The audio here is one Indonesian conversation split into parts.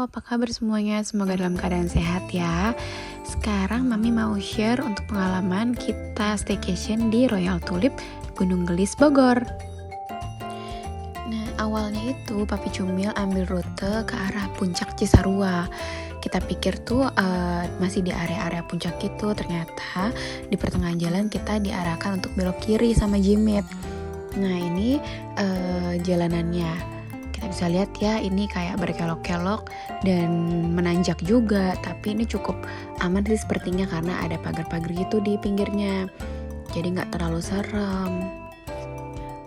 apa kabar semuanya? Semoga dalam keadaan sehat ya. Sekarang Mami mau share untuk pengalaman kita staycation di Royal Tulip, Gunung Gelis, Bogor. Nah, awalnya itu Papi Cumil ambil rute ke arah puncak Cisarua. Kita pikir tuh masih di area-area puncak itu, ternyata di pertengahan jalan kita diarahkan untuk belok kiri sama Jimit. Nah, ini jalanannya. Kita bisa lihat ya, ini kayak berkelok-kelok dan menanjak juga, tapi ini cukup aman sih sepertinya karena ada pagar-pagar gitu di pinggirnya, jadi nggak terlalu serem.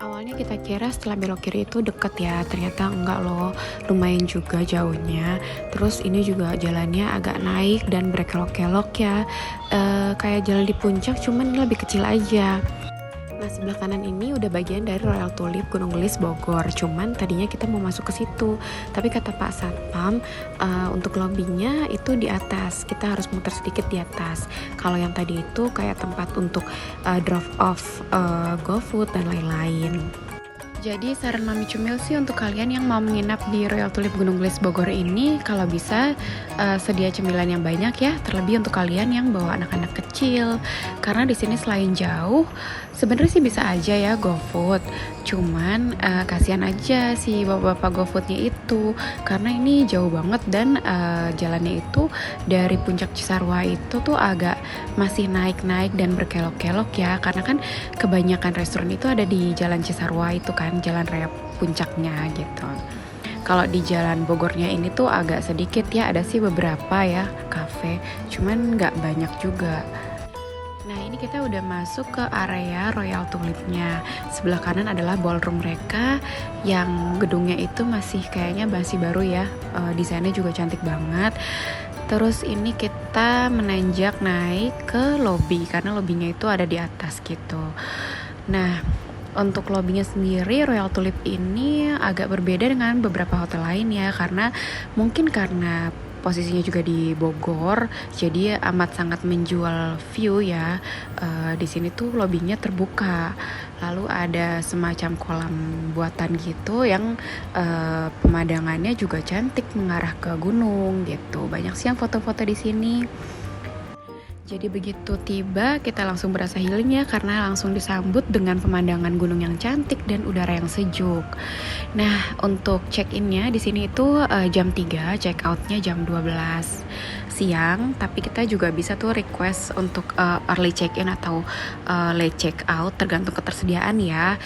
Awalnya kita kira setelah belok kiri itu deket ya, ternyata enggak loh, lumayan juga jauhnya. Terus ini juga jalannya agak naik dan berkelok-kelok ya, kayak jalan di puncak cuman lebih kecil aja. Nah, sebelah kanan ini udah bagian dari Royal Tulip Gunung Gelis Bogor. Cuman tadinya kita mau masuk ke situ, tapi kata Pak Satpam untuk lobbynya itu di atas. Kita harus muter sedikit di atas. Kalau yang tadi itu kayak tempat untuk drop off GoFood dan lain-lain. Jadi saran Mami Cumil sih untuk kalian yang mau menginap di Royal Tulip Gunung Gelis Bogor ini, kalau bisa sedia cemilan yang banyak ya, terlebih untuk kalian yang bawa anak-anak kecil. Karena di sini selain jauh, sebenarnya sih bisa aja ya GoFood. Cuman kasihan aja si bapak-bapak GoFoodnya itu, karena ini jauh banget dan jalannya itu dari puncak Cisarua itu tuh agak masih naik-naik dan berkelok-kelok ya, karena kan kebanyakan restoran itu ada di jalan Cisarua itu kan, jalan raya puncaknya gitu. Kalau di jalan Bogornya ini tuh agak sedikit ya, ada sih beberapa ya kafe, cuman nggak banyak juga. Nah, ini kita udah masuk ke area Royal Tulipnya. Sebelah kanan adalah ballroom mereka yang gedungnya itu masih kayaknya masih baru ya, desainnya juga cantik banget. Terus ini kita menanjak naik ke lobby karena lobbynya itu ada di atas gitu. Nah, untuk lobbynya sendiri Royal Tulip ini agak berbeda dengan beberapa hotel lain ya, karena mungkin karena posisinya juga di Bogor, jadi amat sangat menjual view ya. Di sini tuh lobbynya terbuka, lalu ada semacam kolam buatan gitu yang pemandangannya juga cantik mengarah ke gunung gitu. Banyak sih yang foto-foto di sini. Jadi begitu tiba kita langsung berasa healing ya, karena langsung disambut dengan pemandangan gunung yang cantik dan udara yang sejuk. Nah, untuk check-innya di sini itu jam 3, check out-nya jam 12 siang, tapi kita juga bisa tuh request untuk early check-in atau late check-out tergantung ketersediaan ya.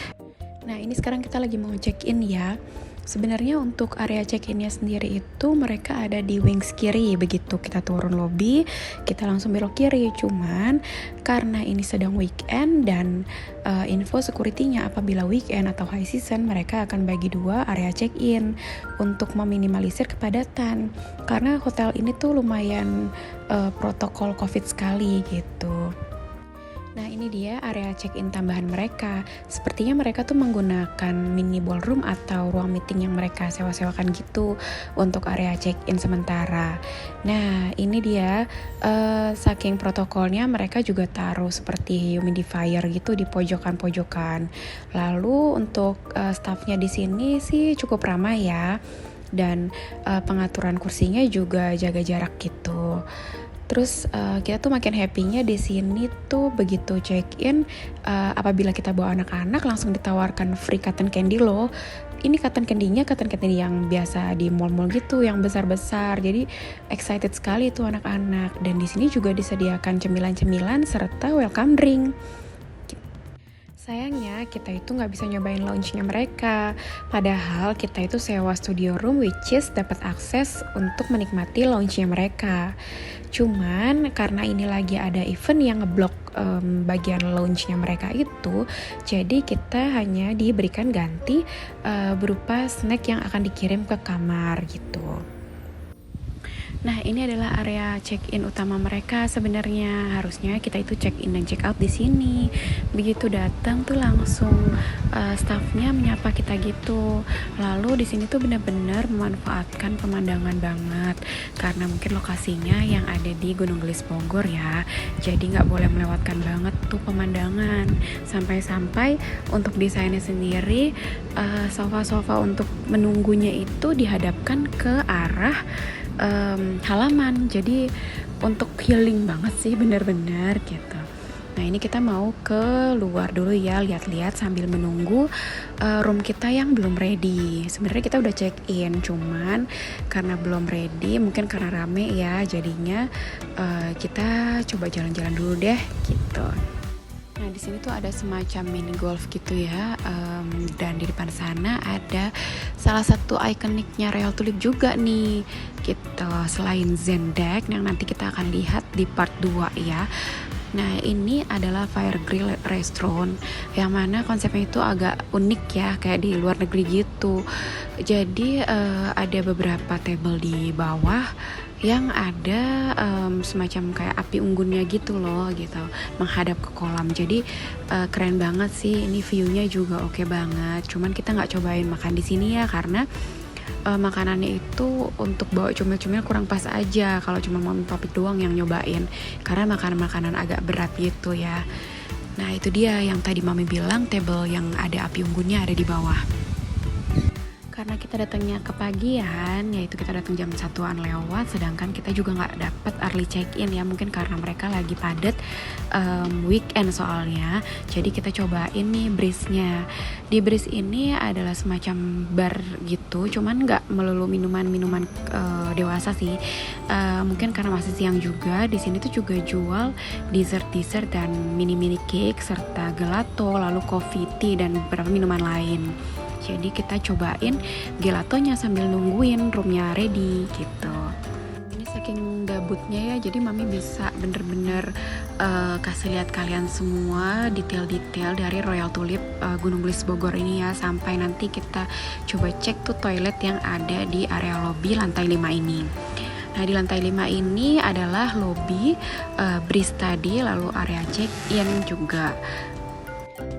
Nah, ini sekarang kita lagi mau check-in ya. Sebenarnya untuk area check-innya sendiri itu mereka ada di wings kiri. Begitu kita turun lobby, kita langsung belok kiri. Cuman karena ini sedang weekend dan info security-nya apabila weekend atau high season, mereka akan bagi dua area check-in untuk meminimalisir kepadatan. Karena hotel ini tuh lumayan protokol COVID sekali gitu. Nah, ini dia area check-in tambahan mereka. Sepertinya mereka tuh menggunakan mini ballroom atau ruang meeting yang mereka sewa-sewakan gitu untuk area check-in sementara. Nah, ini dia saking protokolnya mereka juga taruh seperti humidifier gitu di pojokan-pojokan. Lalu untuk staffnya di sini sih cukup ramai ya. Dan pengaturan kursinya juga jaga jarak gitu. Terus kita tuh makin happy-nya di sini tuh begitu check-in, apabila kita bawa anak-anak langsung ditawarkan free cotton candy loh. Ini cotton candy-nya cotton candy yang biasa di mall-mall gitu, yang besar-besar. Jadi excited sekali tuh anak-anak. Dan di sini juga disediakan cemilan-cemilan serta welcome drink. Sayangnya kita itu nggak bisa nyobain lounge-nya mereka, padahal kita itu sewa studio room which is dapat akses untuk menikmati lounge-nya mereka. Cuman karena ini lagi ada event yang ngeblok bagian lounge-nya mereka itu, jadi kita hanya diberikan ganti berupa snack yang akan dikirim ke kamar gitu. Nah, ini adalah area check-in utama mereka sebenarnya. Harusnya kita itu check-in dan check-out di sini. Begitu datang tuh langsung staffnya menyapa kita gitu. Lalu di sini tuh benar-benar memanfaatkan pemandangan banget. Karena mungkin lokasinya yang ada di Gunung Gelis Bogor ya. Jadi nggak boleh melewatkan banget tuh pemandangan. Sampai-sampai untuk desainnya sendiri, sofa-sofa untuk menunggunya itu dihadapkan ke arah halaman. Jadi untuk healing banget sih bener-bener gitu. Nah ini kita mau ke luar dulu ya, lihat-lihat sambil menunggu room kita yang belum ready. Sebenarnya kita udah check in, cuman karena belum ready, mungkin karena rame ya, jadinya kita coba jalan-jalan dulu deh gitu. Nah di sini tuh ada semacam mini golf gitu ya, dan di depan sana ada salah satu ikoniknya Royal Tulip juga nih gitu, selain Zen Deck yang nanti kita akan lihat di part 2 ya. Nah ini adalah Fire Grill Restaurant yang mana konsepnya itu agak unik ya, kayak di luar negeri gitu. Jadi ada beberapa table di bawah yang ada semacam kayak api unggunnya gitu loh gitu, menghadap ke kolam. Jadi keren banget sih, ini viewnya juga oke banget. Cuman kita nggak cobain makan di sini ya, karena makanannya itu untuk bawa cumil-cumil kurang pas aja kalau cuma mami papi doang yang nyobain, karena makanan-makanan agak berat gitu ya. Nah itu dia yang tadi mami bilang, table yang ada api unggunnya ada di bawah. Karena kita datangnya kepagian, yaitu kita datang jam 1-an lewat, sedangkan kita juga nggak dapat early check-in ya, mungkin karena mereka lagi padat weekend soalnya. Jadi kita cobain nih Breeze-nya. Di Breeze ini adalah semacam bar gitu, cuman nggak melulu minuman-minuman dewasa sih. Mungkin karena masih siang juga, di sini tuh juga jual dessert dan mini-mini cake serta gelato, lalu coffee tea dan beberapa minuman lain. Jadi kita cobain gelatonya sambil nungguin roomnya ready gitu. Ini saking gabutnya ya, jadi mami bisa bener-bener kasih lihat kalian semua detail-detail dari Royal Tulip Gunung Gelis Bogor ini ya, sampai nanti kita coba cek tuh toilet yang ada di area lobby lantai 5 ini. Nah di lantai 5 ini adalah lobby, Breeze tadi, lalu area check-in juga.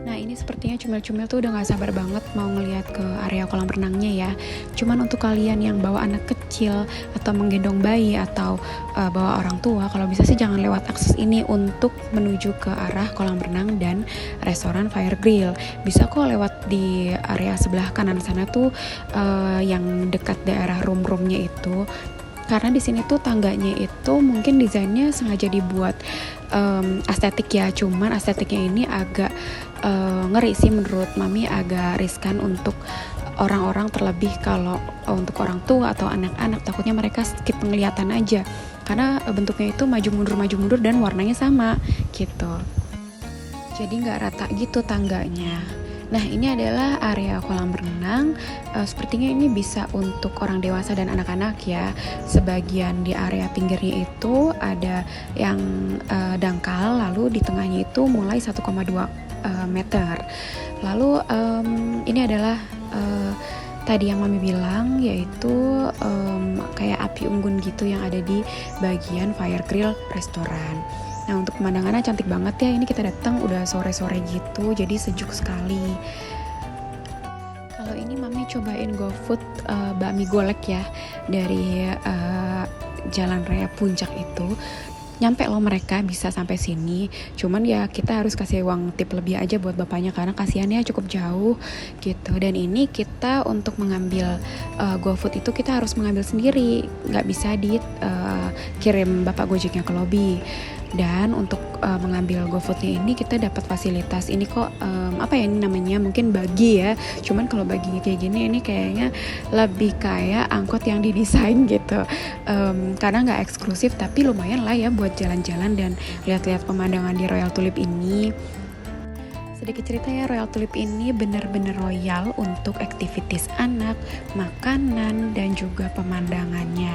Nah ini sepertinya cumil-cumil tuh udah gak sabar banget mau ngeliat ke area kolam renangnya ya. Cuman untuk kalian yang bawa anak kecil atau menggendong bayi atau bawa orang tua, kalau bisa sih jangan lewat akses ini untuk menuju ke arah kolam renang dan restoran Fire Grill. Bisa kok lewat di area sebelah kanan sana tuh, yang dekat daerah room-roomnya itu. Karena di sini tuh tangganya itu mungkin desainnya sengaja dibuat estetik ya, cuman estetiknya ini agak ngeri sih menurut mami, agak riskan untuk orang-orang, terlebih kalau untuk orang tua atau anak-anak, takutnya mereka skip penglihatan aja karena bentuknya itu maju mundur dan warnanya sama gitu, jadi nggak rata gitu tangganya. Nah ini adalah area kolam renang, sepertinya ini bisa untuk orang dewasa dan anak-anak ya. Sebagian di area pinggirnya itu ada yang dangkal, lalu di tengahnya itu mulai 1,2 meter. Lalu ini adalah tadi yang mami bilang, yaitu kayak api unggun gitu yang ada di bagian Fire Grill restoran. Nah untuk pemandangannya cantik banget ya, ini kita datang udah sore-sore gitu, jadi sejuk sekali. Kalau ini mami cobain GoFood bakmi golek ya, dari Jalan Raya Puncak itu. Nyampe loh mereka bisa sampai sini, cuman ya kita harus kasih uang tip lebih aja buat bapaknya karena kasihannya cukup jauh gitu. Dan ini kita untuk mengambil GoFood itu kita harus mengambil sendiri, nggak bisa kirim bapak Gojeknya ke lobby. Dan untuk mengambil GoFoodnya ini kita dapat fasilitas ini kok, apa ya ini namanya, mungkin bagi ya, cuman kalau bagi kayak gini ini kayaknya lebih kayak angkot yang didesain gitu, karena nggak eksklusif tapi lumayan lah ya buat jalan-jalan dan lihat-lihat pemandangan di Royal Tulip ini. Sedikit cerita ya, Royal Tulip ini benar-benar royal untuk aktivitas anak, makanan, dan juga pemandangannya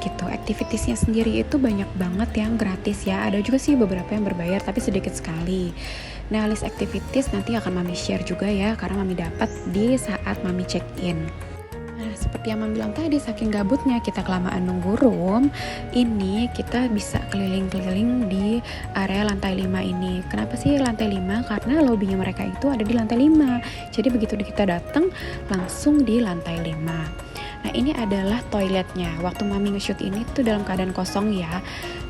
gitu. Aktivitasnya sendiri itu banyak banget yang gratis ya, ada juga sih beberapa yang berbayar tapi sedikit sekali. Nah list aktivitas nanti akan mami share juga ya, karena mami dapat di saat mami check in. Nah, seperti yang mami bilang tadi, saking gabutnya kita kelamaan nunggu room, ini kita bisa keliling-keliling di area lantai 5 ini. Kenapa sih lantai 5? Karena lobbynya mereka itu ada di lantai 5. Jadi begitu kita datang, langsung di lantai 5. Nah, ini adalah toiletnya. Waktu mami nge-shoot ini tuh dalam keadaan kosong ya.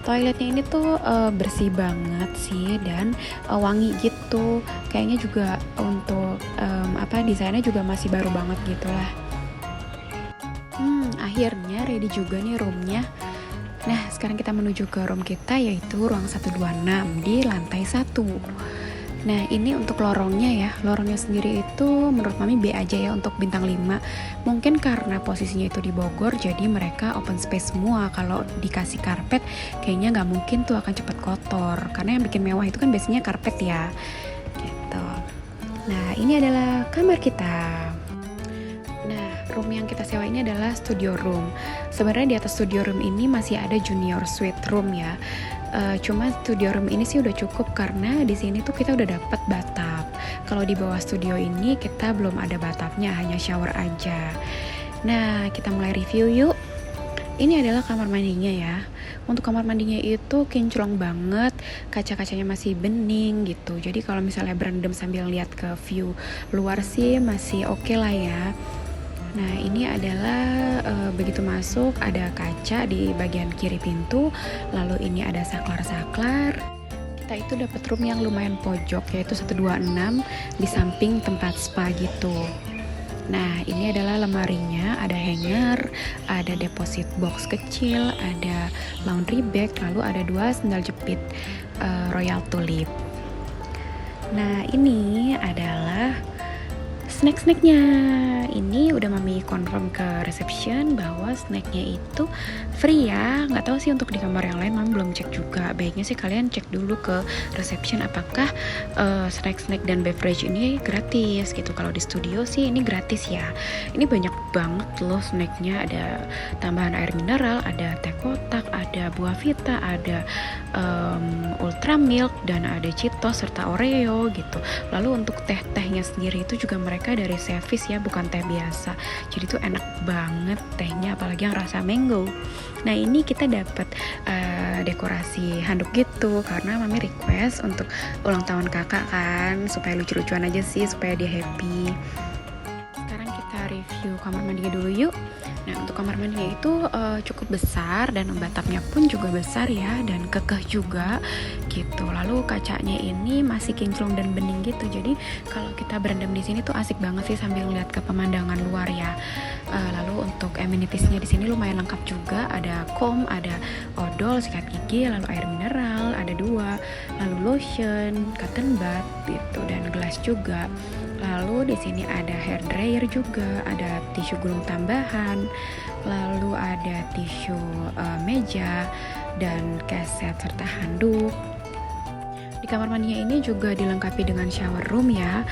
Toiletnya ini tuh bersih banget sih dan wangi gitu. Kayaknya juga untuk desainnya juga masih baru banget gitu lah. akhirnya ready juga nih roomnya. Nah, sekarang kita menuju ke room kita, yaitu ruang 126 di lantai 1. Nah, ini untuk lorongnya ya. Lorongnya sendiri itu menurut Mami B aja ya untuk bintang 5. Mungkin karena posisinya itu di Bogor, jadi mereka open space semua. Kalau dikasih karpet, kayaknya nggak mungkin tuh akan cepat kotor. Karena yang bikin mewah itu kan biasanya karpet ya. Gitu. Nah, ini adalah kamar kita. Nah, room yang kita sewa ini adalah studio room. Sebenarnya di atas studio room ini masih ada junior suite room ya. Cuma studio room ini sih udah cukup karena di sini tuh kita udah dapat bathtub. Kalau di bawah studio ini kita belum ada bathtubnya, hanya shower aja. Nah, kita mulai review yuk. Ini adalah kamar mandinya ya. Untuk kamar mandinya itu kinclong banget, kaca-kacanya masih bening gitu. Jadi kalau misalnya berendam sambil lihat ke view luar sih masih oke lah ya. Nah, ini adalah begitu masuk ada kaca di bagian kiri pintu, lalu ini ada saklar-saklar. Kita itu dapat room yang lumayan pojok, yaitu 126 di samping tempat spa gitu. Nah, ini adalah lemarinya, ada hanger, ada deposit box kecil, ada laundry bag, lalu ada 2 sendal jepit Royal Tulip. Nah, ini adalah snack-snacknya. Ini udah Mami confirm ke reception bahwa snacknya itu free ya. Nggak tahu sih untuk di kamar yang lain, Mami belum cek juga. Baiknya sih kalian cek dulu ke reception apakah snack-snack dan beverage ini gratis gitu. Kalau di studio sih ini gratis ya. Ini banyak banget loh snacknya. Ada tambahan air mineral, ada teh kotak, ada buah vita, ada ultra milk, dan ada Cheetos serta Oreo gitu. Lalu untuk teh-tehnya sendiri itu juga mereka dari service ya, bukan teh biasa. Jadi tuh enak banget tehnya, apalagi yang rasa mango. Nah, ini kita dapat dekorasi handuk gitu karena Mami request untuk ulang tahun kakak kan, supaya lucu-lucuan aja sih, supaya dia happy. Sekarang kita review kamar mandinya dulu yuk. Nah, untuk kamar mandinya itu cukup besar dan bathtubnya pun juga besar ya, dan kekeh juga gitu. Lalu kacanya ini masih kinclong dan bening gitu. Jadi kalau kita berendam di sini tuh asik banget sih sambil lihat ke pemandangan luar ya. Lalu untuk amenitiesnya di sini lumayan lengkap juga. Ada comb, ada odol, sikat gigi, lalu air mineral, ada 2, lalu lotion, cotton bud gitu, dan gelas juga. Lalu di sini ada hair dryer juga, ada tisu gulung tambahan, lalu ada tisu meja dan keset serta handuk. Di kamar mandinya ini juga dilengkapi dengan shower room ya,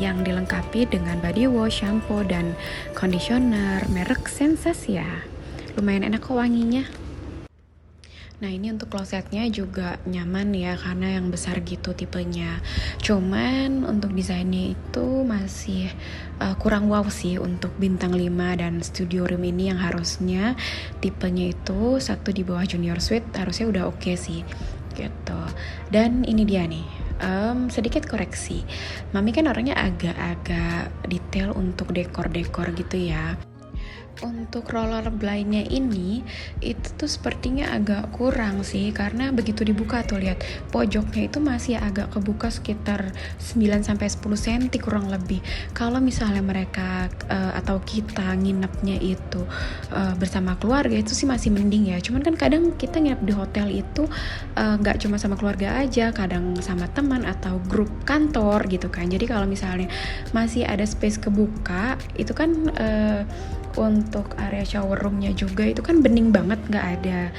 yang dilengkapi dengan body wash, shampoo, dan conditioner merek Sensasia. Lumayan enak kok wanginya. Nah, ini untuk klosetnya juga nyaman ya karena yang besar gitu tipenya. Cuman untuk desainnya itu masih kurang wow sih untuk bintang 5 dan studio room ini, yang harusnya tipenya itu 1 di bawah junior suite, harusnya udah oke sih gitu. Dan ini dia nih, sedikit koreksi. Mami kan orangnya agak-agak detail untuk dekor-dekor gitu ya. Untuk roller blind-nya ini itu tuh sepertinya agak kurang sih, karena begitu dibuka tuh lihat pojoknya itu masih agak kebuka sekitar 9-10 cm kurang lebih. Kalau misalnya mereka atau kita nginepnya itu bersama keluarga itu sih masih mending ya. Cuman kan kadang kita nginep di hotel itu nggak cuma sama keluarga aja, kadang sama teman atau grup kantor gitu kan. Jadi kalau misalnya masih ada space kebuka itu kan untuk area shower roomnya juga itu kan bening banget, nggak ada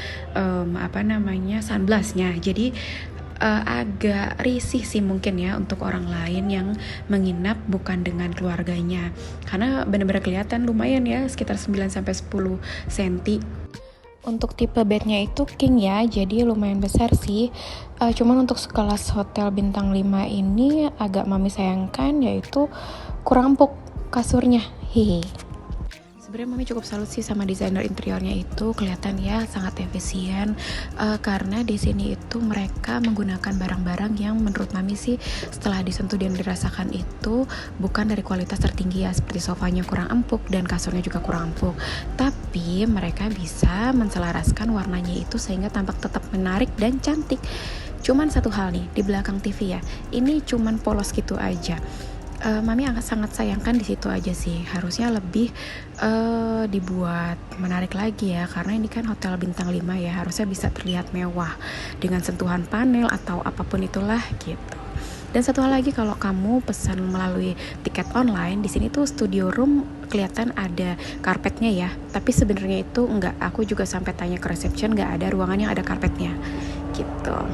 sunblastnya. Jadi agak risih sih mungkin ya untuk orang lain yang menginap bukan dengan keluarganya, karena benar-benar kelihatan lumayan ya, sekitar 9-10 cm. Untuk tipe bednya itu king ya, jadi lumayan besar sih. Cuman untuk sekelas hotel bintang 5 ini agak Mami sayangkan, yaitu kurang empuk kasurnya. Hihi. Sebenarnya Mami cukup salut sih sama desainer interiornya itu, kelihatan ya sangat efisien, karena di sini itu mereka menggunakan barang-barang yang menurut Mami sih setelah disentuh dan dirasakan itu bukan dari kualitas tertinggi ya, seperti sofanya kurang empuk dan kasurnya juga kurang empuk, tapi mereka bisa menselaraskan warnanya itu sehingga tampak tetap menarik dan cantik. Cuman satu hal nih, di belakang TV ya, ini cuman polos gitu aja. Mami sangat sayangkan di situ aja sih. Harusnya lebih dibuat menarik lagi ya, karena ini kan hotel bintang 5 ya, harusnya bisa terlihat mewah dengan sentuhan panel atau apapun itulah gitu. Dan satu hal lagi, kalau kamu pesan melalui tiket online, di sini tuh studio room kelihatan ada karpetnya ya. Tapi sebenarnya itu enggak. Aku juga sampai tanya ke reception, enggak ada ruangan yang ada karpetnya gitu.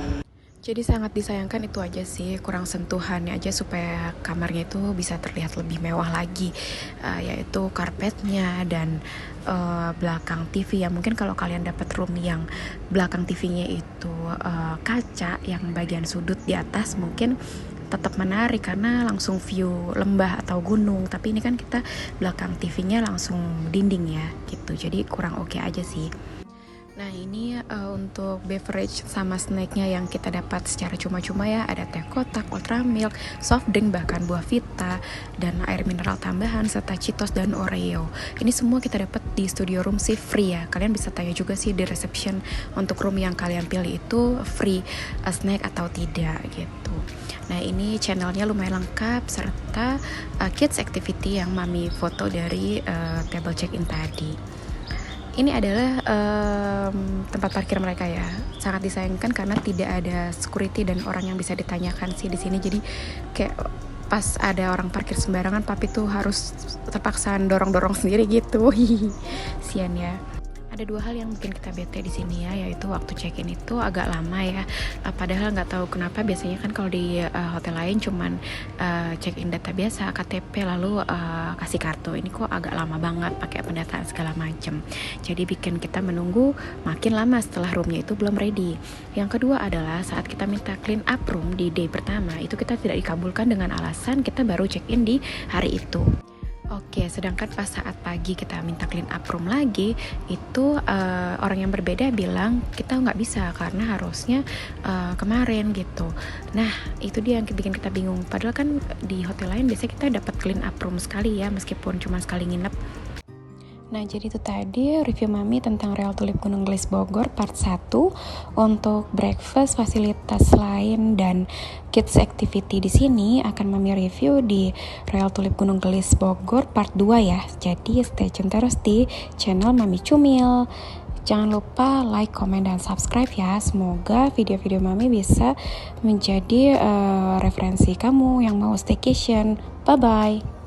Jadi sangat disayangkan itu aja sih, kurang sentuhannya aja supaya kamarnya itu bisa terlihat lebih mewah lagi, yaitu karpetnya dan belakang TV ya. Mungkin kalau kalian dapat room yang belakang TV-nya itu kaca yang bagian sudut di atas, mungkin tetap menarik karena langsung view lembah atau gunung. Tapi ini kan kita belakang TV-nya langsung dinding ya gitu, jadi kurang oke aja sih. Nah ini untuk beverage sama snacknya yang kita dapat secara cuma-cuma ya. Ada teh kotak, ultra milk, soft drink, bahkan buah vita, dan air mineral tambahan, serta Cheetos dan Oreo. Ini semua kita dapat di studio room sih free ya. Kalian bisa tanya juga sih di reception untuk room yang kalian pilih itu free snack atau tidak gitu. Nah ini channelnya lumayan lengkap, serta kids activity yang mami foto dari table check-in tadi. Ini adalah tempat parkir mereka ya. Sangat disayangkan karena tidak ada security dan orang yang bisa ditanyakan sih di sini. Jadi kayak pas ada orang parkir sembarangan, papi tuh harus terpaksa dorong-dorong sendiri gitu. Sian ya. Ada dua hal yang bikin kita bete di sini ya, yaitu waktu check-in itu agak lama ya. Padahal nggak tahu kenapa, biasanya kan kalau di hotel lain cuman check-in data biasa, KTP, lalu kasih kartu. Ini kok agak lama banget pakai pendataan segala macem. Jadi bikin kita menunggu makin lama setelah roomnya itu belum ready. Yang kedua adalah saat kita minta clean up room di day pertama, itu kita tidak dikabulkan dengan alasan kita baru check-in di hari itu. Oke, sedangkan pas saat pagi kita minta clean up room lagi, itu orang yang berbeda bilang kita nggak bisa karena harusnya kemarin gitu. Nah, itu dia yang bikin kita bingung. Padahal kan di hotel lain biasanya kita dapat clean up room sekali ya, meskipun cuma sekali nginep. Nah, jadi itu tadi review Mami tentang Royal Tulip Gunung Gelis Bogor part 1. Untuk breakfast, fasilitas lain, dan kids activity di sini akan Mami review di Royal Tulip Gunung Gelis Bogor part 2 ya. Jadi stay tune terus di channel Mami Cumil. Jangan lupa like, comment, dan subscribe ya. Semoga video-video Mami bisa menjadi referensi kamu yang mau staycation. Bye-bye.